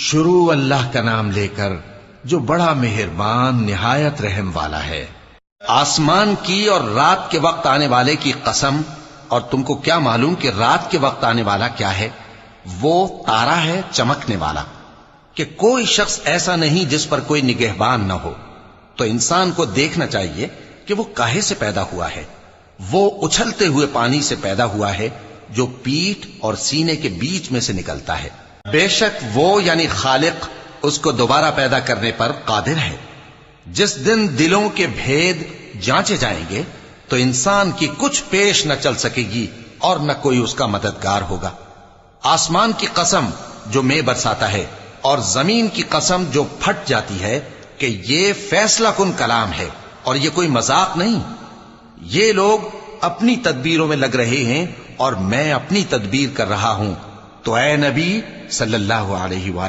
شروع اللہ کا نام لے کر جو بڑا مہربان نہایت رحم والا ہے۔ آسمان کی اور رات کے وقت آنے والے کی قسم، اور تم کو کیا معلوم کہ رات کے وقت آنے والا کیا ہے؟ وہ تارا ہے چمکنے والا، کہ کوئی شخص ایسا نہیں جس پر کوئی نگہبان نہ ہو۔ تو انسان کو دیکھنا چاہیے کہ وہ کاہے سے پیدا ہوا ہے۔ وہ اچھلتے ہوئے پانی سے پیدا ہوا ہے جو پیٹھ اور سینے کے بیچ میں سے نکلتا ہے۔ بے شک وہ یعنی خالق اس کو دوبارہ پیدا کرنے پر قادر ہے۔ جس دن دلوں کے بھید جانچے جائیں گے تو انسان کی کچھ پیش نہ چل سکے گی اور نہ کوئی اس کا مددگار ہوگا۔ آسمان کی قسم جو مے برساتا ہے، اور زمین کی قسم جو پھٹ جاتی ہے، کہ یہ فیصلہ کن کلام ہے اور یہ کوئی مذاق نہیں۔ یہ لوگ اپنی تدبیروں میں لگ رہے ہیں اور میں اپنی تدبیر کر رہا ہوں۔ تو اے نبی صلی اللہ علیہ وآلہ